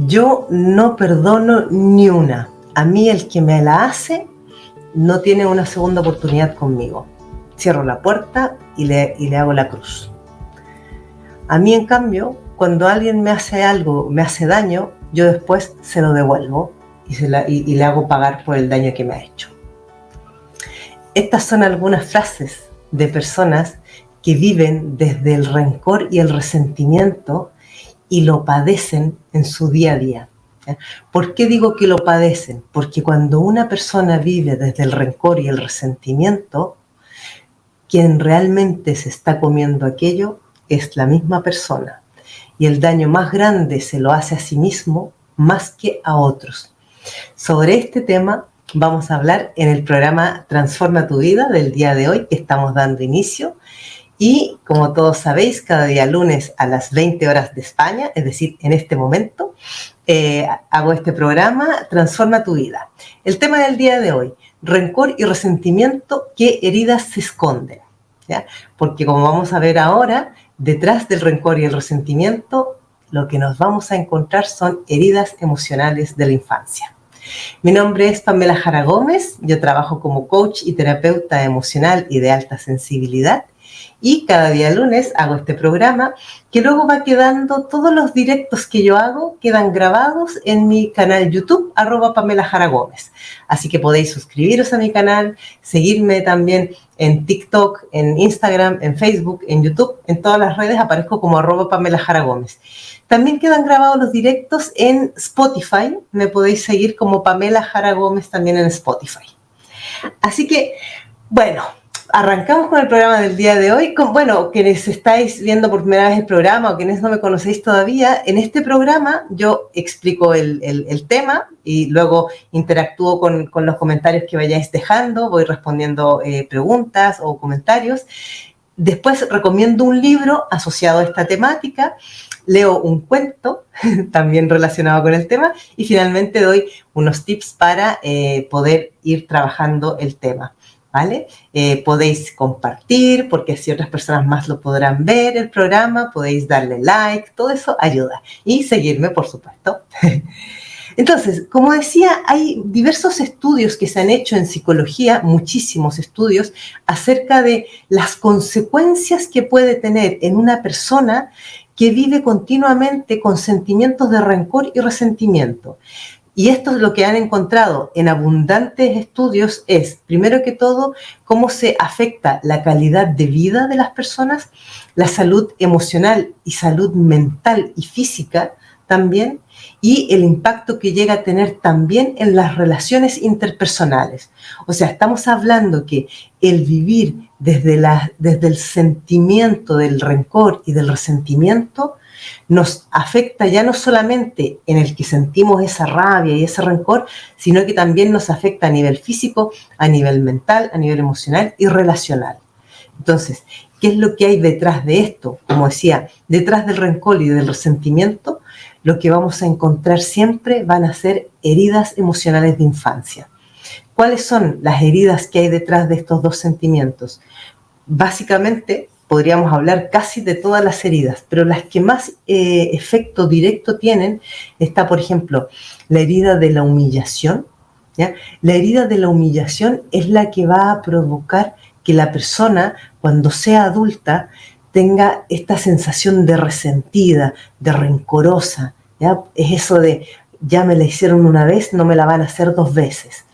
Yo no perdono ni una. A mí el que me la hace no tiene una segunda oportunidad conmigo. Cierro la puerta y le hago la cruz. A mí, en cambio, cuando alguien me hace algo, me hace daño, yo después se lo devuelvo y le hago pagar por el daño que me ha hecho. Estas son algunas frases de personas que viven desde el rencor y el resentimiento y lo padecen en su día a día. ¿Por qué digo que lo padecen? Porque cuando una persona vive desde el rencor y el resentimiento, quien realmente se está comiendo aquello es la misma persona. Y el daño más grande se lo hace a sí mismo más que a otros. Sobre este tema vamos a hablar en el programa Transforma tu Vida del día de hoy, que estamos dando inicio. Y como todos sabéis, cada día lunes a las 20 horas de España, es decir, en este momento, hago este programa Transforma tu Vida. El tema del día de hoy, rencor y resentimiento, ¿qué heridas se esconden? ¿Ya? Porque como vamos a ver ahora, detrás del rencor y el resentimiento, lo que nos vamos a encontrar son heridas emocionales de la infancia. Mi nombre es Pamela Jara Gómez, yo trabajo como coach y terapeuta emocional y de alta sensibilidad. Y cada día lunes hago este programa que luego va quedando, todos los directos que yo hago quedan grabados en mi canal YouTube, @Pamela Jara Gómez. Así que podéis suscribiros a mi canal, seguirme también en TikTok, en Instagram, en Facebook, en YouTube, en todas las redes aparezco como @Pamela Jara Gómez. También quedan grabados los directos en Spotify, me podéis seguir como Pamela Jara Gómez también en Spotify. Así que, bueno, arrancamos con el programa del día de hoy. Quienes estáis viendo por primera vez el programa o quienes no me conocéis todavía, en este programa yo explico el tema y luego interactúo con los comentarios que vayáis dejando, voy respondiendo preguntas o comentarios. Después recomiendo un libro asociado a esta temática, leo un cuento también relacionado con el tema y finalmente doy unos tips para poder ir trabajando el tema. ¿Vale? Podéis compartir porque así otras personas más lo podrán ver el programa, podéis darle like, todo eso ayuda. Y seguirme, por supuesto. Entonces, como decía, hay diversos estudios que se han hecho en psicología, muchísimos estudios, acerca de las consecuencias que puede tener en una persona que vive continuamente con sentimientos de rencor y resentimiento. Y esto es lo que han encontrado en abundantes estudios es, primero que todo, cómo se afecta la calidad de vida de las personas, la salud emocional y salud mental y física también, y el impacto que llega a tener también en las relaciones interpersonales. O sea, estamos hablando que el vivir desde el sentimiento del rencor y del resentimiento nos afecta ya no solamente en el que sentimos esa rabia y ese rencor, sino que también nos afecta a nivel físico, a nivel mental, a nivel emocional y relacional. Entonces, ¿qué es lo que hay detrás de esto? Como decía, detrás del rencor y del resentimiento, lo que vamos a encontrar siempre van a ser heridas emocionales de infancia. ¿Cuáles son las heridas que hay detrás de estos dos sentimientos? Básicamente, podríamos hablar casi de todas las heridas, pero las que más efecto directo tienen está, por ejemplo, la herida de la humillación. ¿Ya? La herida de la humillación es la que va a provocar que la persona, cuando sea adulta, tenga esta sensación de resentida, de rencorosa. ¿Ya? Es eso de, ya me la hicieron una vez, no me la van a hacer dos veces.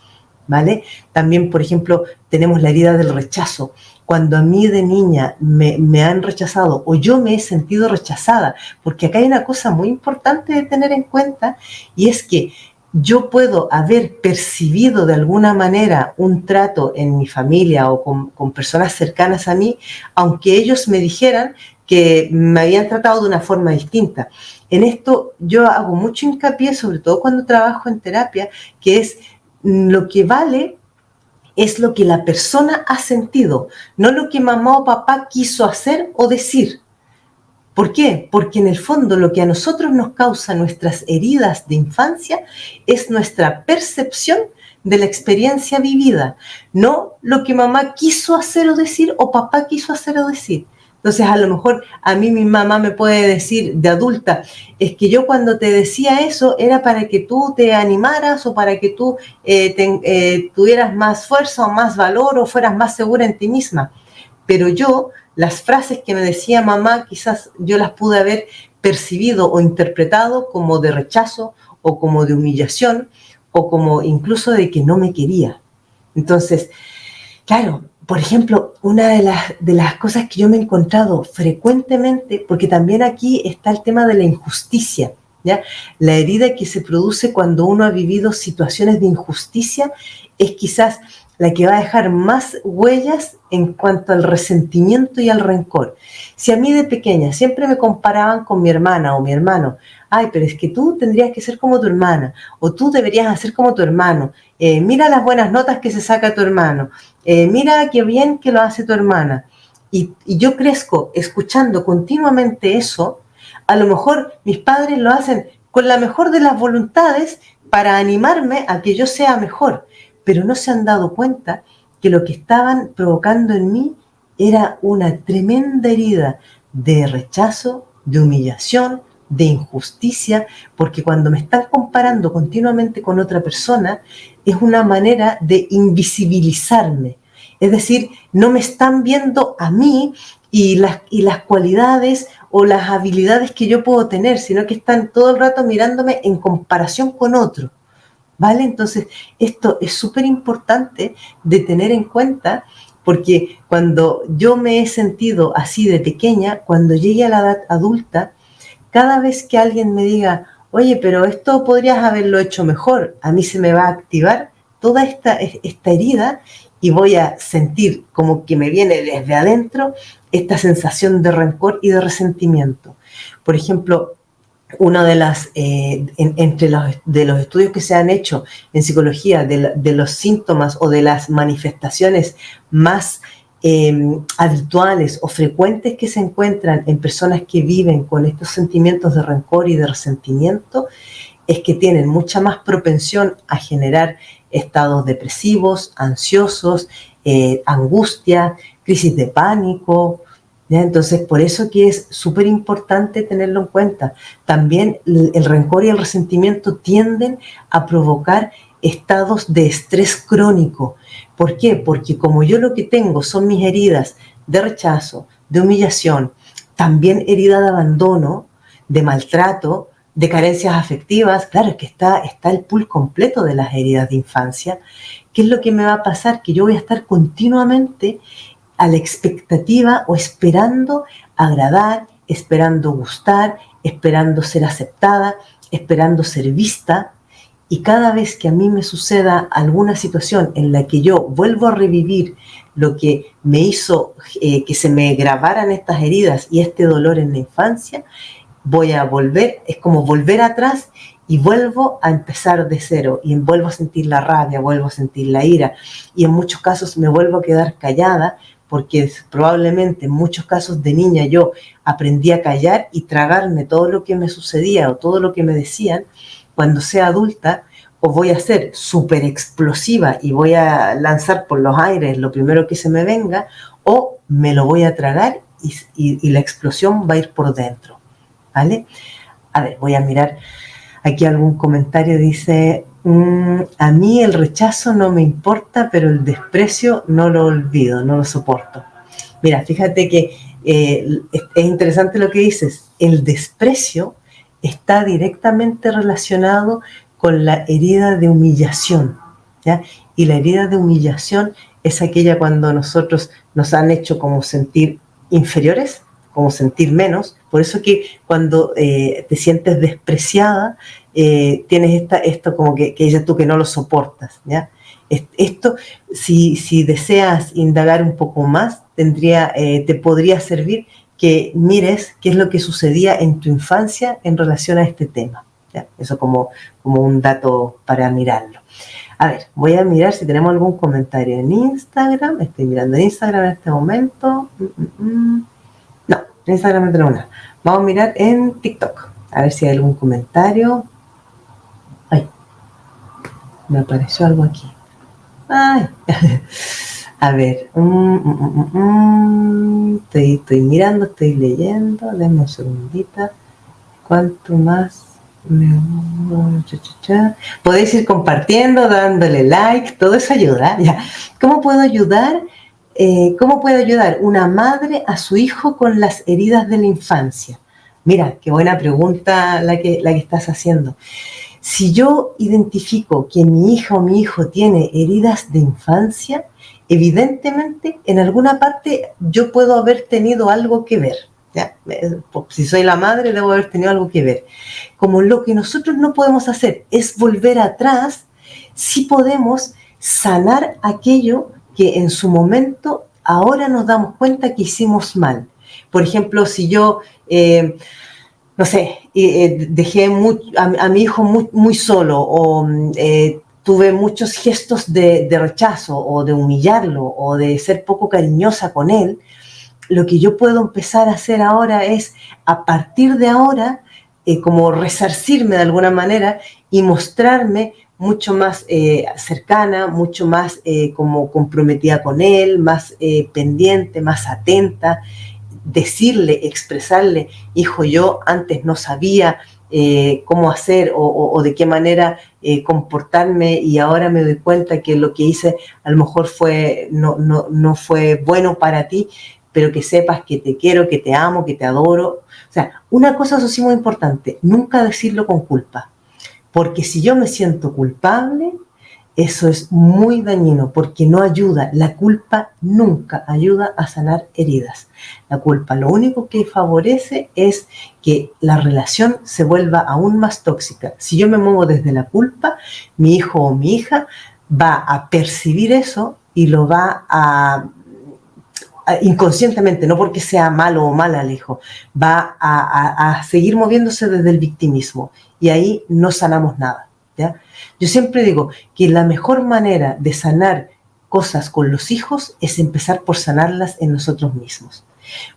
¿Vale? También, por ejemplo, tenemos la herida del rechazo. Cuando a mí de niña me han rechazado o yo me he sentido rechazada, porque acá hay una cosa muy importante de tener en cuenta y es que yo puedo haber percibido de alguna manera un trato en mi familia o con personas cercanas a mí, aunque ellos me dijeran que me habían tratado de una forma distinta. En esto yo hago mucho hincapié, sobre todo cuando trabajo en terapia, que es lo que vale es lo que la persona ha sentido, no lo que mamá o papá quiso hacer o decir. ¿Por qué? Porque en el fondo lo que a nosotros nos causa nuestras heridas de infancia es nuestra percepción de la experiencia vivida, no lo que mamá quiso hacer o decir o papá quiso hacer o decir. Entonces, a lo mejor a mí mi mamá me puede decir de adulta, es que yo cuando te decía eso era para que tú te animaras o para que tú tuvieras más fuerza o más valor o fueras más segura en ti misma. Pero yo, las frases que me decía mamá, quizás yo las pude haber percibido o interpretado como de rechazo o como de humillación o como incluso de que no me quería. Entonces, claro, por ejemplo, una de las cosas que yo me he encontrado frecuentemente, porque también aquí está el tema de la injusticia, ¿ya? La herida que se produce cuando uno ha vivido situaciones de injusticia es quizás la que va a dejar más huellas en cuanto al resentimiento y al rencor. Si a mí de pequeña siempre me comparaban con mi hermana o mi hermano, ay, pero es que tú tendrías que ser como tu hermana, o tú deberías hacer como tu hermano, mira las buenas notas que se saca tu hermano, mira qué bien que lo hace tu hermana. Y yo crezco escuchando continuamente eso, a lo mejor mis padres lo hacen con la mejor de las voluntades para animarme a que yo sea mejor, pero no se han dado cuenta que lo que estaban provocando en mí era una tremenda herida de rechazo, de humillación, de injusticia, porque cuando me están comparando continuamente con otra persona, es una manera de invisibilizarme. Es decir, no me están viendo a mí y las cualidades o las habilidades que yo puedo tener, sino que están todo el rato mirándome en comparación con otro. ¿Vale? Entonces, esto es súper importante de tener en cuenta porque cuando yo me he sentido así de pequeña, cuando llegue a la edad adulta, cada vez que alguien me diga, oye, pero esto podrías haberlo hecho mejor, a mí se me va a activar toda esta herida y voy a sentir como que me viene desde adentro esta sensación de rencor y de resentimiento. Por ejemplo, una de las, entre los estudios que se han hecho en psicología de los síntomas o de las manifestaciones más habituales o frecuentes que se encuentran en personas que viven con estos sentimientos de rencor y de resentimiento es que tienen mucha más propensión a generar estados depresivos, ansiosos, angustia, crisis de pánico. ¿Ya? Entonces, por eso que es súper importante tenerlo en cuenta. También el rencor y el resentimiento tienden a provocar estados de estrés crónico. ¿Por qué? Porque como yo lo que tengo son mis heridas de rechazo, de humillación, también herida de abandono, de maltrato, de carencias afectivas, claro, es que está el pool completo de las heridas de infancia. ¿Qué es lo que me va a pasar? Que yo voy a estar continuamente a la expectativa o esperando agradar, esperando gustar, esperando ser aceptada, esperando ser vista. Y cada vez que a mí me suceda alguna situación en la que yo vuelvo a revivir lo que me hizo que se me grabaran estas heridas y este dolor en la infancia, voy a volver, es como volver atrás y vuelvo a empezar de cero y vuelvo a sentir la rabia, vuelvo a sentir la ira y en muchos casos me vuelvo a quedar callada porque probablemente en muchos casos de niña yo aprendí a callar y tragarme todo lo que me sucedía o todo lo que me decían. Cuando sea adulta o voy a ser súper explosiva y voy a lanzar por los aires lo primero que se me venga o me lo voy a tragar y la explosión va a ir por dentro. ¿Vale? A ver, voy a mirar aquí algún comentario. Dice, a mí el rechazo no me importa, pero el desprecio no lo olvido, no lo soporto. Mira, fíjate que es interesante lo que dices. El desprecio está directamente relacionado con la herida de humillación, ¿ya? Y la herida de humillación es aquella cuando nosotros nos han hecho como sentir inferiores, como sentir menos. Por eso que cuando te sientes despreciada, tienes esto como que dices tú que no lo soportas, ¿ya? Esto, si deseas indagar un poco más, te podría servir que mires qué es lo que sucedía en tu infancia en relación a este tema, ¿ya? Eso como un dato para mirarlo. A ver, voy a mirar si tenemos algún comentario en Instagram. Estoy mirando en Instagram en este momento. No, en Instagram no tenemos nada. Vamos a mirar en TikTok. A ver si hay algún comentario. Ay, me apareció algo aquí. Ay. A ver, estoy mirando, estoy leyendo, denme un segundito. ¿Cuánto más? Podéis ir compartiendo, dándole like, todo eso ayuda. Ya. ¿Cómo puedo ayudar? ¿Cómo puede ayudar una madre a su hijo con las heridas de la infancia? Mira, qué buena pregunta la que estás haciendo. Si yo identifico que mi hija o mi hijo tiene heridas de infancia, evidentemente en alguna parte yo puedo haber tenido algo que ver. ¿Ya? Si soy la madre, debo haber tenido algo que ver. Como lo que nosotros no podemos hacer es volver atrás, sí podemos sanar aquello que en su momento ahora nos damos cuenta que hicimos mal. Por ejemplo, si yo no sé, dejé a mi hijo muy solo o tuve muchos gestos de rechazo o de humillarlo o de ser poco cariñosa con él, lo que yo puedo empezar a hacer ahora es, a partir de ahora, como resarcirme de alguna manera y mostrarme mucho más cercana, mucho más como comprometida con él, más pendiente, más atenta, decirle, expresarle, hijo, yo antes no sabía cómo hacer o de qué manera comportarme y ahora me doy cuenta que lo que hice a lo mejor no fue bueno para ti, pero que sepas que te quiero, que te amo, que te adoro. O sea, una cosa eso sí muy importante, nunca decirlo con culpa, porque si yo me siento culpable, eso es muy dañino porque no ayuda. La culpa nunca ayuda a sanar heridas. La culpa lo único que favorece es que la relación se vuelva aún más tóxica. Si yo me muevo desde la culpa, mi hijo o mi hija va a percibir eso y lo va a inconscientemente, no porque sea malo o mala el hijo, va a seguir moviéndose desde el victimismo y ahí no sanamos nada. ¿Ya? Yo siempre digo que la mejor manera de sanar cosas con los hijos es empezar por sanarlas en nosotros mismos.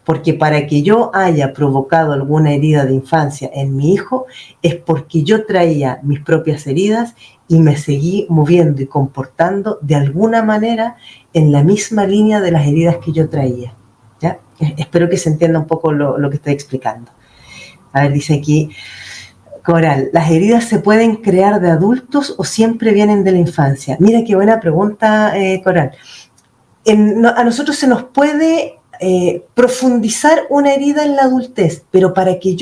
Porque para que yo haya provocado alguna herida de infancia en mi hijo es porque yo traía mis propias heridas y me seguí moviendo y comportando de alguna manera en la misma línea de las heridas que yo traía. ¿Ya? Espero que se entienda un poco lo que estoy explicando. A ver, dice aquí Coral, ¿las heridas se pueden crear de adultos o siempre vienen de la infancia? Mira qué buena pregunta, Coral. A nosotros se nos puede profundizar una herida en la adultez, pero para que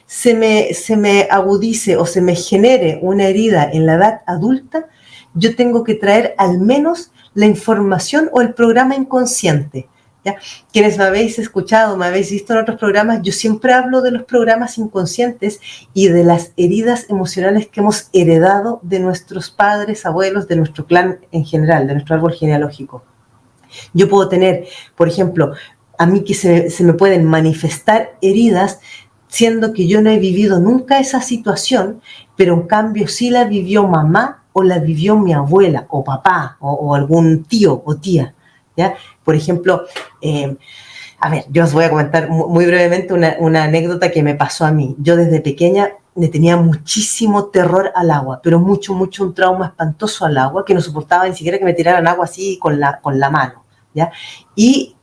se me agudice o se me genere una herida en la edad adulta, yo tengo que traer al menos la información o el programa inconsciente. ¿Ya? Quienes me habéis escuchado, me habéis visto en otros programas, yo siempre hablo de los programas inconscientes y de las heridas emocionales que hemos heredado de nuestros padres, abuelos, de nuestro clan en general, de nuestro árbol genealógico. Yo puedo tener, por ejemplo, a mí que se me pueden manifestar heridas siendo que yo no he vivido nunca esa situación, pero en cambio sí la vivió mamá o la vivió mi abuela o papá o algún tío o tía. ¿Ya? Por ejemplo, a ver, yo os voy a comentar muy brevemente una anécdota que me pasó a mí. Yo desde pequeña le tenía muchísimo terror al agua, pero mucho un trauma espantoso al agua, que no soportaba ni siquiera que me tiraran agua así con la mano. ¿Ya? Y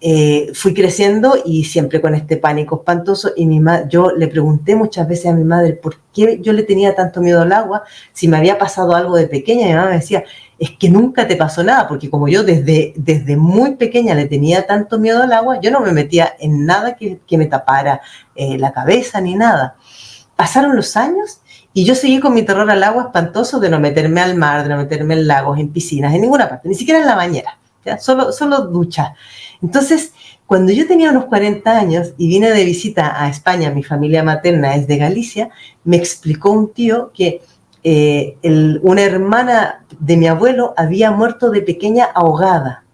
fui creciendo y siempre con este pánico espantoso y yo le pregunté muchas veces a mi madre por qué yo le tenía tanto miedo al agua, si me había pasado algo de pequeña, y mi mamá me decía, es que nunca te pasó nada, porque como yo desde muy pequeña le tenía tanto miedo al agua, yo no me metía en nada que me tapara la cabeza ni nada. Pasaron los años y yo seguí con mi terror al agua espantoso de no meterme al mar, de no meterme en lagos, en piscinas, en ninguna parte, ni siquiera en la bañera. ¿Ya? Solo ducha. Entonces, cuando yo tenía unos 40 años y vine de visita a España, mi familia materna es de Galicia, me explicó un tío que una hermana de mi abuelo había muerto de pequeña ahogada,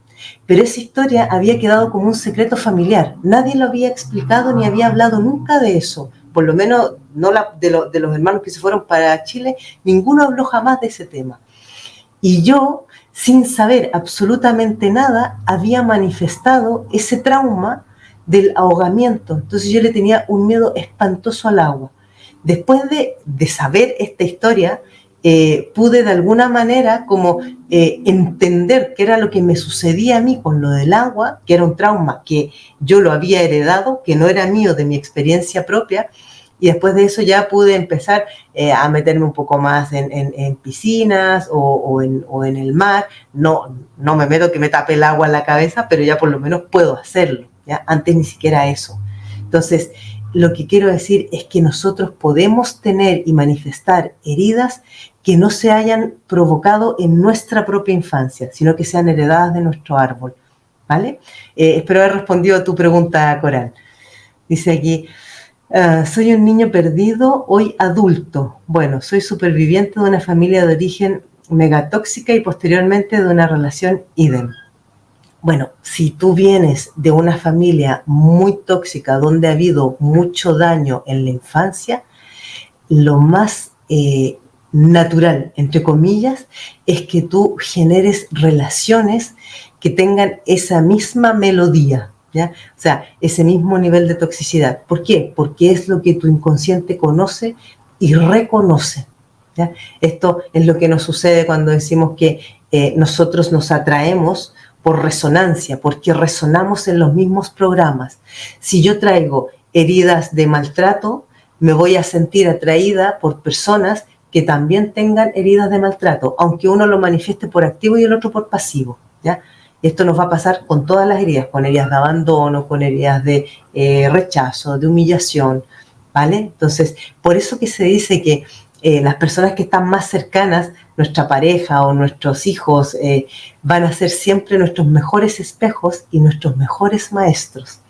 pero esa historia había quedado como un secreto familiar. Nadie lo había explicado ni había hablado nunca de eso. Por lo menos no de los hermanos que se fueron para Chile, ninguno habló jamás de ese tema. Y yo, sin saber absolutamente nada, había manifestado ese trauma del ahogamiento. Entonces yo le tenía un miedo espantoso al agua. Después de saber esta historia, pude de alguna manera como entender qué era lo que me sucedía a mí con lo del agua, que era un trauma que yo lo había heredado, que no era mío, de mi experiencia propia. Y después de eso ya pude empezar a meterme un poco más en piscinas o en el mar. No me meto que me tape el agua en la cabeza, pero ya por lo menos puedo hacerlo, ¿ya? Antes ni siquiera eso. Entonces, lo que quiero decir es que nosotros podemos tener y manifestar heridas que no se hayan provocado en nuestra propia infancia, sino que sean heredadas de nuestro árbol, ¿vale? Espero haber respondido a tu pregunta, Coral. Dice aquí... soy un niño perdido, hoy adulto. Bueno, soy superviviente de una familia de origen megatóxica y posteriormente de una relación idem. Bueno, si tú vienes de una familia muy tóxica donde ha habido mucho daño en la infancia, lo más natural, entre comillas, es que tú generes relaciones que tengan esa misma melodía, ¿ya? O sea, ese mismo nivel de toxicidad. ¿Por qué? Porque es lo que tu inconsciente conoce y reconoce, ¿ya? Esto es lo que nos sucede cuando decimos que nosotros nos atraemos por resonancia, porque resonamos en los mismos programas. Si yo traigo heridas de maltrato, me voy a sentir atraída por personas que también tengan heridas de maltrato, aunque uno lo manifieste por activo y el otro por pasivo, ¿ya? Esto nos va a pasar con todas las heridas, con heridas de abandono, con heridas de rechazo, de humillación, ¿vale? Entonces, por eso que se dice que las personas que están más cercanas, nuestra pareja o nuestros hijos, van a ser siempre nuestros mejores espejos y nuestros mejores maestros.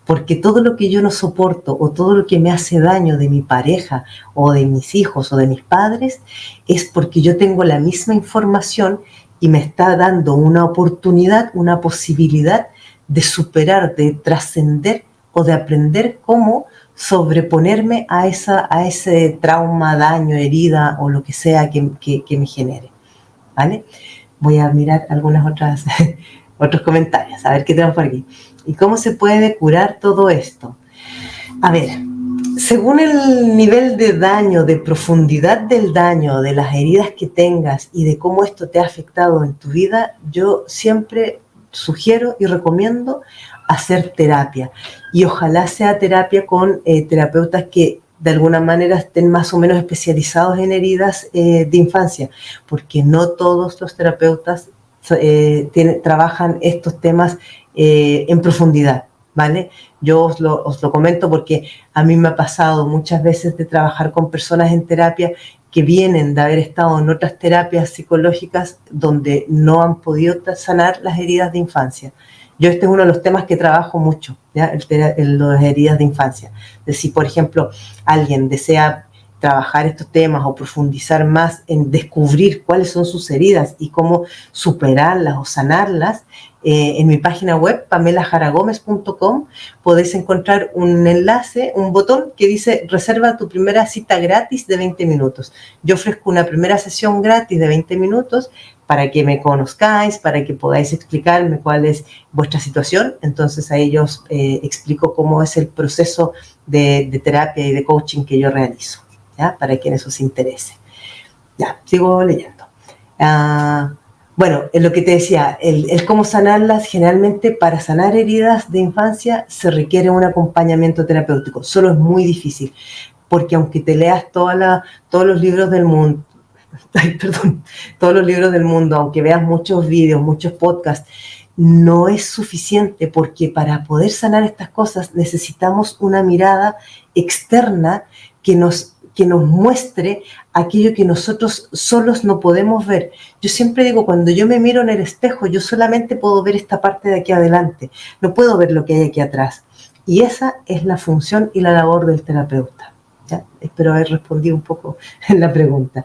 Porque todo lo que yo no soporto o todo lo que me hace daño de mi pareja o de mis hijos o de mis padres es porque yo tengo la misma información y me está dando una oportunidad, una posibilidad de superar, de trascender o de aprender cómo sobreponerme a ese trauma, daño, herida o lo que sea que me genere, ¿vale? Voy a mirar algunas otros comentarios, a ver qué tenemos por aquí. ¿Y cómo se puede curar todo esto? A ver, según el nivel de daño, de profundidad del daño, de las heridas que tengas y de cómo esto te ha afectado en tu vida, yo siempre sugiero y recomiendo hacer terapia. Y ojalá sea terapia con terapeutas que de alguna manera estén más o menos especializados en heridas de infancia, porque no todos los terapeutas trabajan estos temas en profundidad, ¿vale? Yo os lo comento porque a mí me ha pasado muchas veces de trabajar con personas en terapia que vienen de haber estado en otras terapias psicológicas donde no han podido sanar las heridas de infancia. Yo este es uno de los temas que trabajo mucho, ¿ya? Las heridas de infancia. De si, por ejemplo, alguien desea trabajar estos temas o profundizar más en descubrir cuáles son sus heridas y cómo superarlas o sanarlas, en mi página web, pamelajaragomez.com, podéis encontrar un enlace, un botón que dice reserva tu primera cita gratis de 20 minutos. Yo ofrezco una primera sesión gratis de 20 minutos para que me conozcáis, para que podáis explicarme cuál es vuestra situación. Entonces ahí yo os explico cómo es el proceso de terapia y de coaching que yo realizo, ¿ya? Para quienes os interese. Ya, sigo leyendo. Bueno, lo que te decía, el cómo sanarlas, generalmente para sanar heridas de infancia se requiere un acompañamiento terapéutico. Solo es muy difícil, porque aunque te leas todos los libros del mundo, todos los libros del mundo, aunque veas muchos vídeos, muchos podcasts, no es suficiente, porque para poder sanar estas cosas necesitamos una mirada externa que nos muestre aquello que nosotros solos no podemos ver. Yo siempre digo, cuando yo me miro en el espejo, yo solamente puedo ver esta parte de aquí adelante, no puedo ver lo que hay aquí atrás. Y esa es la función y la labor del terapeuta, ¿ya? Espero haber respondido un poco en la pregunta.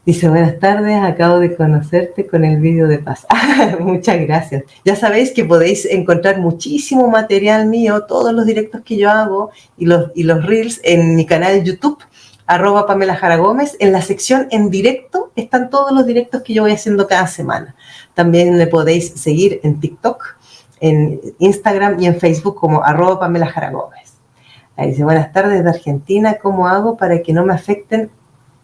Dice, buenas tardes, acabo de conocerte con el vídeo de paz. Muchas gracias. Ya sabéis que podéis encontrar muchísimo material mío, todos los directos que yo hago y los reels en mi canal YouTube, @PamelaJaraGómez. En la sección en directo están todos los directos que yo voy haciendo cada semana. También me podéis seguir en TikTok, en Instagram y en Facebook como @PamelaJaraGómez. Ahí dice, buenas tardes de Argentina, ¿cómo hago para que no me afecten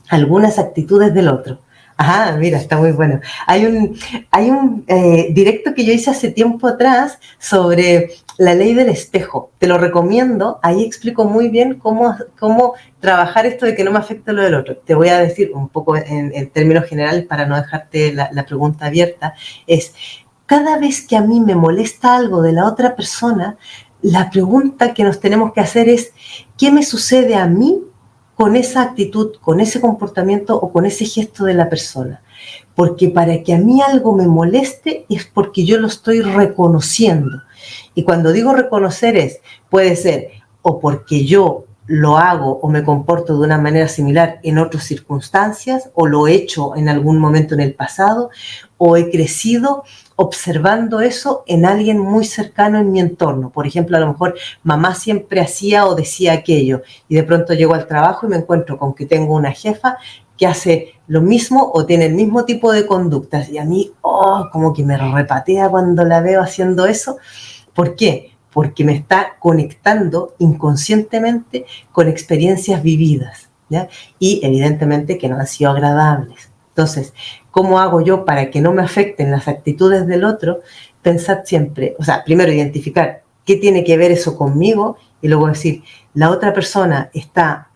algunas actitudes del otro. Ajá, mira, está muy bueno. Hay un directo que yo hice hace tiempo atrás sobre la ley del espejo. Te lo recomiendo. Ahí explico muy bien cómo trabajar esto de que no me afecte lo del otro. Te voy a decir un poco en términos generales para no dejarte la pregunta abierta. Es, cada vez que a mí me molesta algo de la otra persona, la pregunta que nos tenemos que hacer es, ¿qué me sucede a mí con esa actitud, con ese comportamiento o con ese gesto de la persona? Porque para que a mí algo me moleste es porque yo lo estoy reconociendo. Y cuando digo reconocer puede ser o porque yo lo hago o me comporto de una manera similar en otras circunstancias, o lo he hecho en algún momento en el pasado, o he crecido observando eso en alguien muy cercano en mi entorno. Por ejemplo, a lo mejor mamá siempre hacía o decía aquello, y de pronto llego al trabajo y me encuentro con que tengo una jefa que hace lo mismo o tiene el mismo tipo de conductas, y a mí, como que me repatea cuando la veo haciendo eso. ¿Por qué? Porque me está conectando inconscientemente con experiencias vividas, ¿ya? Y evidentemente que no han sido agradables. Entonces, ¿cómo hago yo para que no me afecten las actitudes del otro? Pensar siempre, o sea, primero identificar qué tiene que ver eso conmigo, y luego decir, la otra persona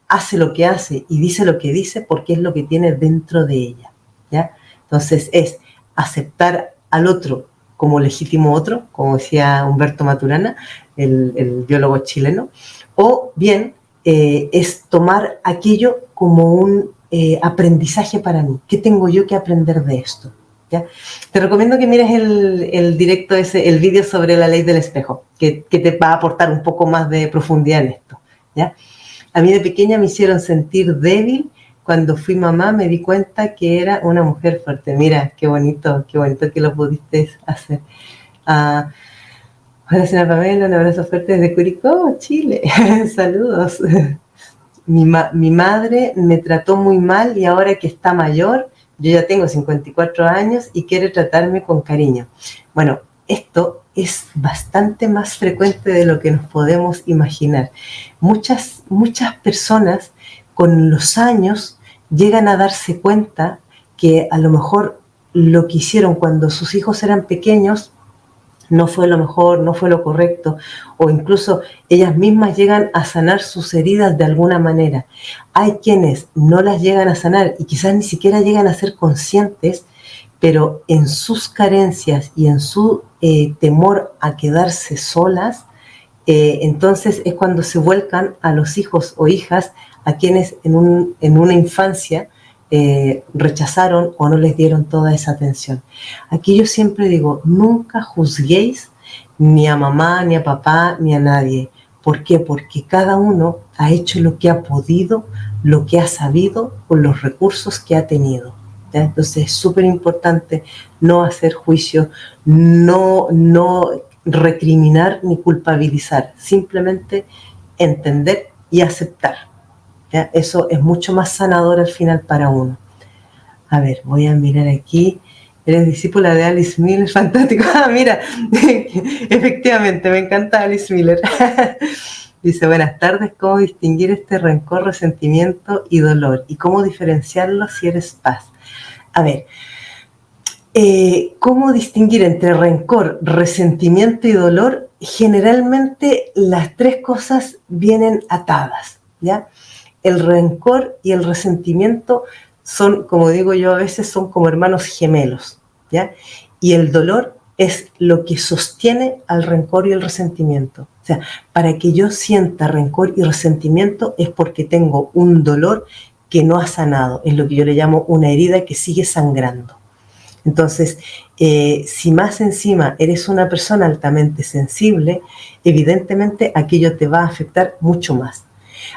hace lo que hace y dice lo que dice porque es lo que tiene dentro de ella, ¿ya? Entonces es aceptar al otro como legítimo otro, como decía Humberto Maturana, el biólogo chileno, o bien es tomar aquello como un aprendizaje para mí. ¿Qué tengo yo que aprender de esto? ¿Ya? Te recomiendo que mires el directo ese, el vídeo sobre la ley del espejo, que te va a aportar un poco más de profundidad en esto, ¿ya? A mí de pequeña me hicieron sentir débil. Cuando fui mamá me di cuenta que era una mujer fuerte. Mira, qué bonito que lo pudiste hacer. Hola, señora Pamela, un abrazo fuerte desde Curicó, Chile. Saludos. Mi madre me trató muy mal, y ahora que está mayor, yo ya tengo 54 años y quiere tratarme con cariño. Bueno, esto es bastante más frecuente de lo que nos podemos imaginar. Muchas personas con los años llegan a darse cuenta que a lo mejor lo que hicieron cuando sus hijos eran pequeños no fue lo mejor, no fue lo correcto, o incluso ellas mismas llegan a sanar sus heridas de alguna manera. Hay quienes no las llegan a sanar y quizás ni siquiera llegan a ser conscientes, pero en sus carencias y en su temor a quedarse solas, entonces es cuando se vuelcan a los hijos o hijas a quienes en una infancia rechazaron o no les dieron toda esa atención. Aquí yo siempre digo, nunca juzguéis ni a mamá, ni a papá, ni a nadie. ¿Por qué? Porque cada uno ha hecho lo que ha podido, lo que ha sabido, con los recursos que ha tenido, ¿ya? Entonces es súper importante no hacer juicios, no recriminar ni culpabilizar, simplemente entender y aceptar, ¿ya? Eso es mucho más sanador al final para uno. A ver, voy a mirar aquí. Eres discípula de Alice Miller, fantástico. Mira, efectivamente, me encanta Alice Miller. Dice, buenas tardes, ¿cómo distinguir este rencor, resentimiento y dolor? ¿Y cómo diferenciarlo si eres paz? A ver, ¿cómo distinguir entre rencor, resentimiento y dolor? Generalmente las tres cosas vienen atadas, ¿ya? El rencor y el resentimiento son, como digo yo a veces, son como hermanos gemelos, ¿ya? Y el dolor es lo que sostiene al rencor y el resentimiento. O sea, para que yo sienta rencor y resentimiento es porque tengo un dolor que no ha sanado, es lo que yo le llamo una herida que sigue sangrando. Entonces, si más encima eres una persona altamente sensible, evidentemente aquello te va a afectar mucho más.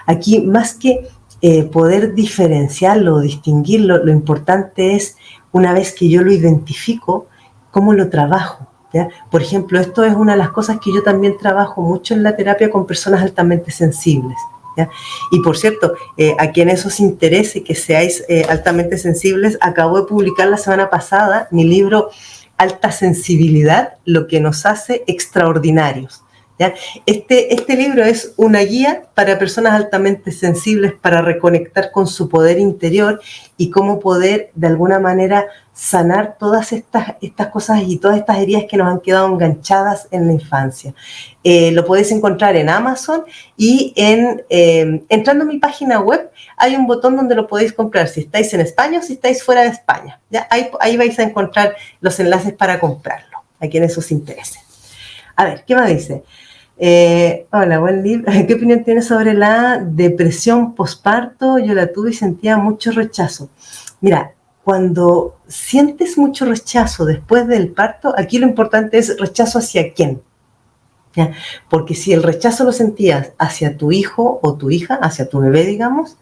Aquí, más que poder diferenciarlo o distinguirlo, lo importante es, una vez que yo lo identifico, cómo lo trabajo, ¿ya? Por ejemplo, esto es una de las cosas que yo también trabajo mucho en la terapia con personas altamente sensibles, ¿ya? Y por cierto, a quienes os interese que seáis altamente sensibles, acabo de publicar la semana pasada mi libro Alta Sensibilidad, lo que nos hace extraordinarios, ¿ya? Este libro es una guía para personas altamente sensibles para reconectar con su poder interior y cómo poder de alguna manera sanar todas estas cosas y todas estas heridas que nos han quedado enganchadas en la infancia. Lo podéis encontrar en Amazon y entrando a mi página web hay un botón donde lo podéis comprar si estáis en España o si estáis fuera de España. ¿Ya? Ahí vais a encontrar los enlaces para comprarlo, a quienes os interese. A ver, ¿qué más dice? Hola, buen libro. ¿Qué opinión tienes sobre la depresión posparto? Yo la tuve y sentía mucho rechazo. Mira, cuando sientes mucho rechazo después del parto, aquí lo importante es rechazo hacia quién. ¿Ya? Porque si el rechazo lo sentías hacia tu hijo o tu hija, hacia tu bebé, digamos,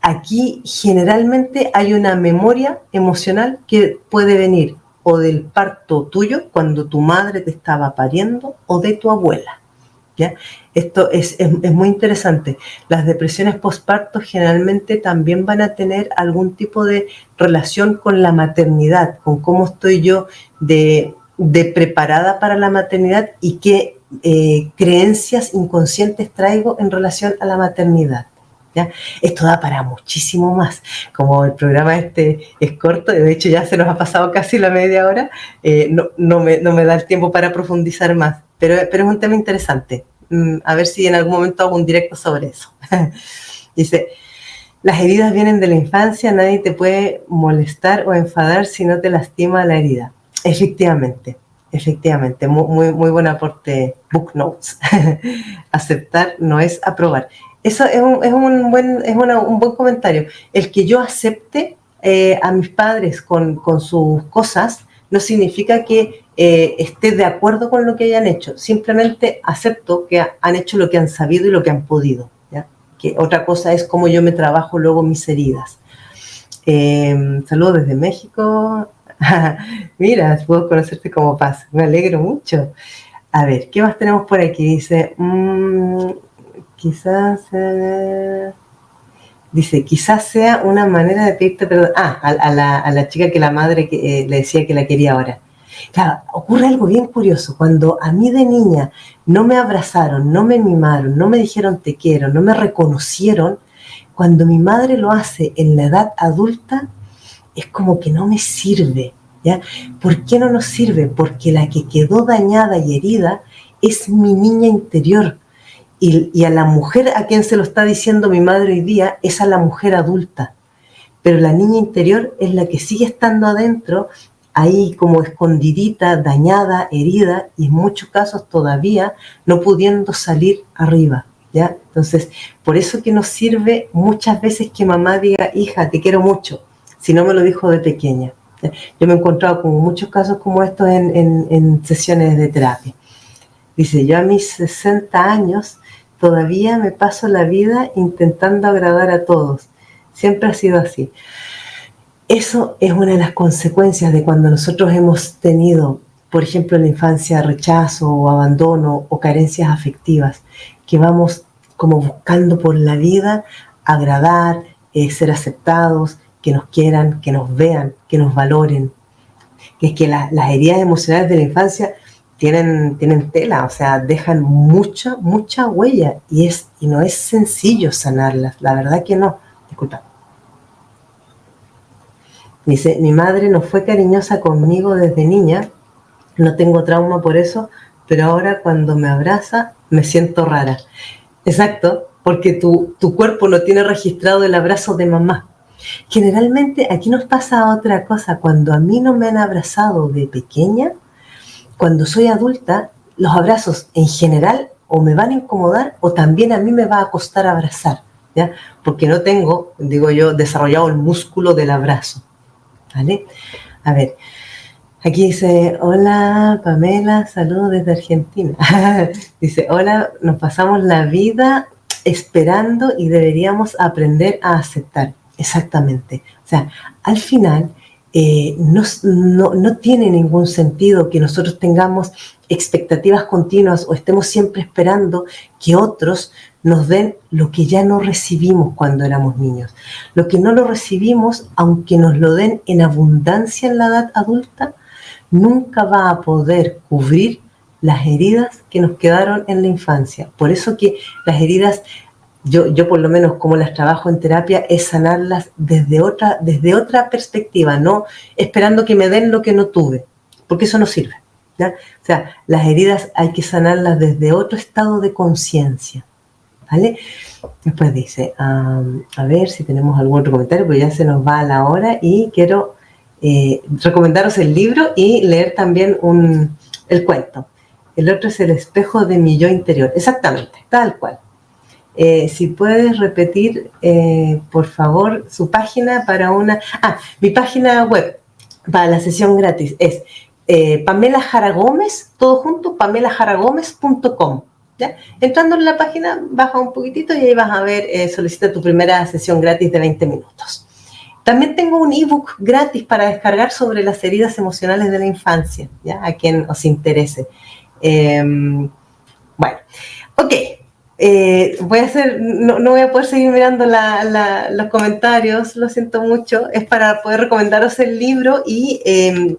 aquí generalmente hay una memoria emocional que puede venir o del parto tuyo, cuando tu madre te estaba pariendo, o de tu abuela. ¿Ya? Esto es muy interesante. Las depresiones postparto generalmente también van a tener algún tipo de relación con la maternidad, con cómo estoy yo de preparada para la maternidad y qué creencias inconscientes traigo en relación a la maternidad. ¿Ya? Esto da para muchísimo más. Como el programa este es corto, de hecho ya se nos ha pasado casi la media hora, no me da el tiempo para profundizar más, pero es un tema interesante. A ver si en algún momento hago un directo sobre eso. Dice, las heridas vienen de la infancia, nadie te puede molestar o enfadar si no te lastima la herida. Efectivamente, muy buen aporte, Book Notes. Aceptar no es aprobar. Eso es un buen comentario. El que yo acepte a mis padres con sus cosas no significa que esté de acuerdo con lo que hayan hecho. Simplemente acepto que han hecho lo que han sabido y lo que han podido. ¿Ya? Que otra cosa es cómo yo me trabajo luego mis heridas. Saludos desde México. Mira, puedo conocerte como Paz. Me alegro mucho. A ver, ¿qué más tenemos por aquí? Dice... Dice, quizás sea una manera de pedirte perdón. A la chica que la madre le decía que la quería ahora. Claro, ocurre algo bien curioso. Cuando a mí de niña no me abrazaron, no me mimaron, no me dijeron te quiero, no me reconocieron, cuando mi madre lo hace en la edad adulta, es como que no me sirve. ¿Ya? ¿Por qué no nos sirve? Porque la que quedó dañada y herida es mi niña interior. Y a la mujer a quien se lo está diciendo mi madre hoy día es a la mujer adulta. Pero la niña interior es la que sigue estando adentro, ahí como escondidita, dañada, herida, y en muchos casos todavía no pudiendo salir arriba. ¿Ya? Entonces, por eso que nos sirve muchas veces que mamá diga, hija, te quiero mucho, si no me lo dijo de pequeña. ¿Ya? Yo me he encontrado con muchos casos como estos en sesiones de terapia. Dice, yo a mis 60 años todavía me paso la vida intentando agradar a todos. Siempre ha sido así. Eso es una de las consecuencias de cuando nosotros hemos tenido, por ejemplo, en la infancia, rechazo o abandono o carencias afectivas, que vamos como buscando por la vida agradar, ser aceptados, que nos quieran, que nos vean, que nos valoren. Que es que las heridas emocionales de la infancia tienen tela, o sea, dejan mucha huella y no es sencillo sanarlas, la verdad que no. Disculpa. Dice, mi madre no fue cariñosa conmigo desde niña, no tengo trauma por eso, pero ahora cuando me abraza me siento rara. Exacto, porque tu cuerpo no tiene registrado el abrazo de mamá. Generalmente aquí nos pasa otra cosa, cuando a mí no me han abrazado de pequeña, cuando soy adulta, los abrazos en general o me van a incomodar o también a mí me va a costar abrazar, ¿ya? Porque no tengo, digo yo, desarrollado el músculo del abrazo, ¿vale? A ver, aquí dice, hola Pamela, saludos desde Argentina. Dice, hola, nos pasamos la vida esperando y deberíamos aprender a aceptar. Exactamente. O sea, al final no tiene ningún sentido que nosotros tengamos expectativas continuas o estemos siempre esperando que otros nos den lo que ya no recibimos cuando éramos niños. Lo que no lo recibimos, aunque nos lo den en abundancia en la edad adulta, nunca va a poder cubrir las heridas que nos quedaron en la infancia. Por eso que las heridas, yo por lo menos como las trabajo en terapia, es sanarlas desde otra perspectiva, no esperando que me den lo que no tuve, porque eso no sirve, ¿ya? O sea, las heridas hay que sanarlas desde otro estado de conciencia, ¿vale? Después dice, a ver si tenemos algún otro comentario, porque ya se nos va la hora y quiero recomendaros el libro y leer también el cuento. El otro es El espejo de mi yo interior. Exactamente, tal cual. Si puedes repetir, por favor, su página para mi página web para la sesión gratis es Pamela Jara Gómez, todo junto, pamelajaragómez.com. ¿Ya? Entrando en la página, baja un poquitito y ahí vas a ver, solicita tu primera sesión gratis de 20 minutos. También tengo un ebook gratis para descargar sobre las heridas emocionales de la infancia, ¿ya? A quien os interese. Bueno, ok. No voy a poder seguir mirando los comentarios, lo siento mucho, es para poder recomendaros el libro y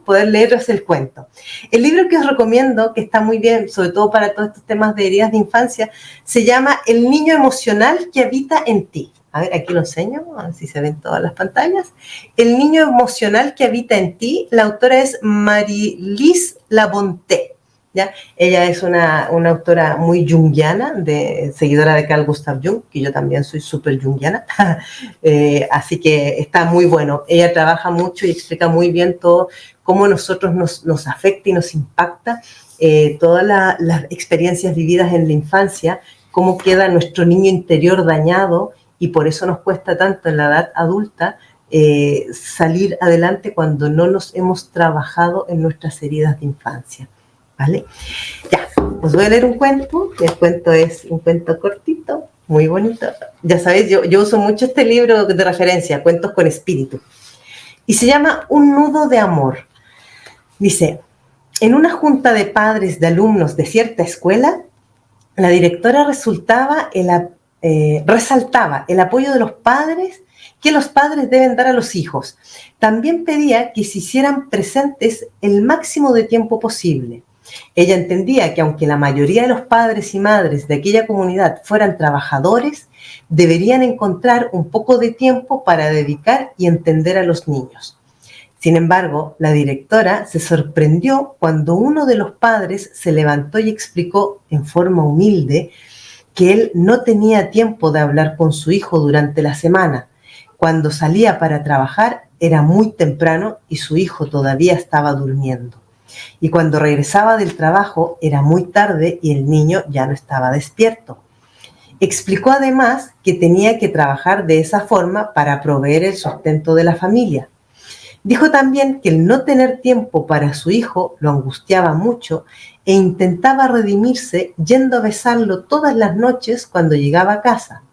poder leeros el cuento. El libro que os recomiendo, que está muy bien, sobre todo para todos estos temas de heridas de infancia, se llama El niño emocional que habita en ti. A ver, aquí lo enseño, a ver si se ven todas las pantallas. El niño emocional que habita en ti, la autora es Marie-Lise Labonté. ¿Ya? Ella es una autora muy junguiana, seguidora de Carl Gustav Jung, que yo también soy súper junguiana, así que está muy bueno. Ella trabaja mucho y explica muy bien todo, cómo nosotros nos afecta y nos impacta todas las experiencias vividas en la infancia, cómo queda nuestro niño interior dañado y por eso nos cuesta tanto en la edad adulta salir adelante cuando no nos hemos trabajado en nuestras heridas de infancia. ¿Vale? Ya, os voy a leer un cuento. El cuento es un cuento cortito, muy bonito. Ya sabéis, yo uso mucho este libro de referencia, Cuentos con Espíritu. Y se llama Un nudo de amor. Dice, en una junta de padres de alumnos de cierta escuela, la directora resaltaba el apoyo de los padres que los padres deben dar a los hijos. También pedía que se hicieran presentes el máximo de tiempo posible. Ella entendía que aunque la mayoría de los padres y madres de aquella comunidad fueran trabajadores, deberían encontrar un poco de tiempo para dedicar y entender a los niños. Sin embargo, la directora se sorprendió cuando uno de los padres se levantó y explicó en forma humilde que él no tenía tiempo de hablar con su hijo durante la semana. Cuando salía para trabajar era muy temprano y su hijo todavía estaba durmiendo. Y cuando regresaba del trabajo era muy tarde y el niño ya no estaba despierto. Explicó además que tenía que trabajar de esa forma para proveer el sustento de la familia. Dijo también que el no tener tiempo para su hijo lo angustiaba mucho e intentaba redimirse yendo a besarlo todas las noches cuando llegaba a casa.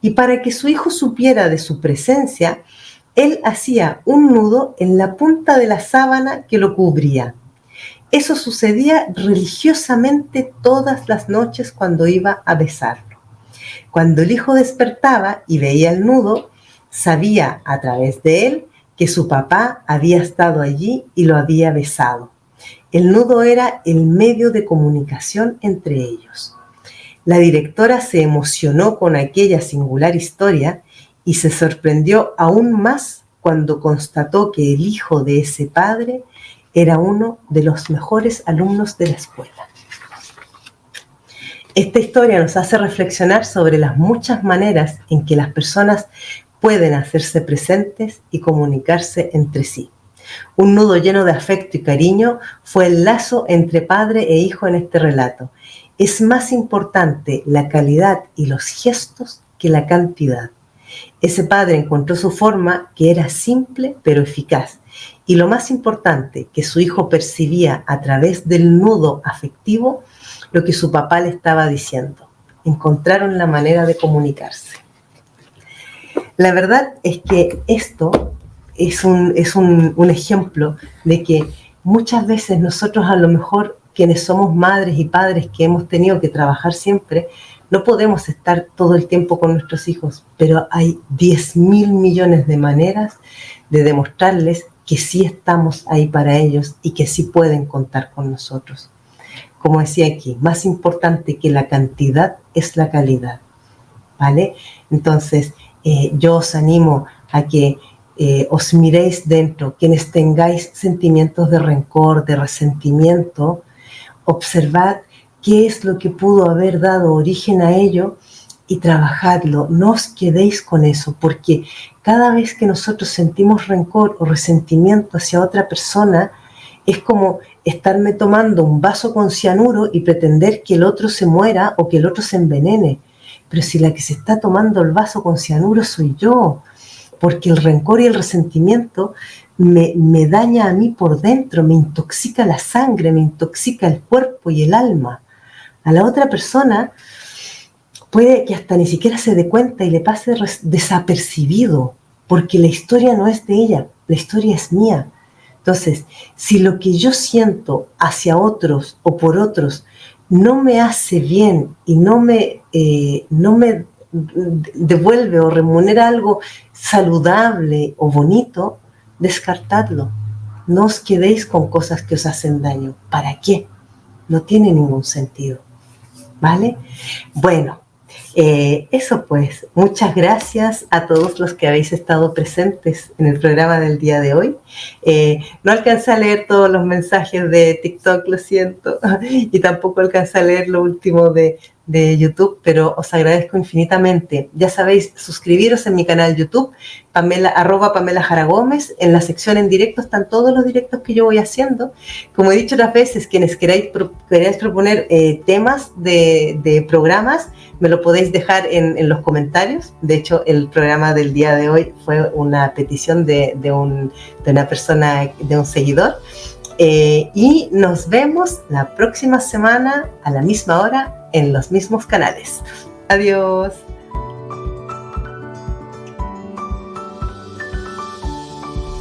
Y para que su hijo supiera de su presencia, él hacía un nudo en la punta de la sábana que lo cubría. Eso sucedía religiosamente todas las noches cuando iba a besarlo. Cuando el hijo despertaba y veía el nudo, sabía a través de él que su papá había estado allí y lo había besado. El nudo era el medio de comunicación entre ellos. La directora se emocionó con aquella singular historia y se sorprendió aún más cuando constató que el hijo de ese padre era uno de los mejores alumnos de la escuela. Esta historia nos hace reflexionar sobre las muchas maneras en que las personas pueden hacerse presentes y comunicarse entre sí. Un nudo lleno de afecto y cariño fue el lazo entre padre e hijo en este relato. Es más importante la calidad y los gestos que la cantidad. Ese padre encontró su forma, que era simple pero eficaz. Y lo más importante, que su hijo percibía a través del nudo afectivo lo que su papá le estaba diciendo. Encontraron la manera de comunicarse. La verdad es que esto es un ejemplo de que muchas veces nosotros, a lo mejor quienes somos madres y padres que hemos tenido que trabajar siempre, no podemos estar todo el tiempo con nuestros hijos, pero hay 10.000 millones de maneras de demostrarles que sí estamos ahí para ellos y que sí pueden contar con nosotros. como decía aquí, más importante que la cantidad es la calidad, ¿vale? Entonces, yo os animo a que os miréis dentro, quienes tengáis sentimientos de rencor, de resentimiento, observad qué es lo que pudo haber dado origen a ello y trabajadlo. No os quedéis con eso, porque cada vez que nosotros sentimos rencor o resentimiento hacia otra persona, es como estarme tomando un vaso con cianuro y pretender que el otro se muera o que el otro se envenene. Pero si la que se está tomando el vaso con cianuro soy yo, porque el rencor y el resentimiento me daña a mí por dentro, me intoxica la sangre, me intoxica el cuerpo y el alma. A la otra persona puede que hasta ni siquiera se dé cuenta y le pase desapercibido, porque la historia no es de ella, la historia es mía. Entonces, si lo que yo siento hacia otros o por otros no me hace bien y no me devuelve o remunera algo saludable o bonito, descartadlo. No os quedéis con cosas que os hacen daño. ¿Para qué? No tiene ningún sentido. ¿Vale? Bueno, eso pues, muchas gracias a todos los que habéis estado presentes en el programa del día de hoy. No alcancé a leer todos los mensajes de TikTok, lo siento, y tampoco alcancé a leer lo último de YouTube, pero os agradezco infinitamente. Ya sabéis, suscribiros en mi canal YouTube, @Pamela Jara Gómez. En la sección en directo están todos los directos que yo voy haciendo. Como he dicho otras veces, quienes queráis proponer temas de programas, me lo podéis dejar en los comentarios. De hecho, el programa del día de hoy fue una petición de una persona, de un seguidor. Y nos vemos la próxima semana a la misma hora en los mismos canales. Adiós.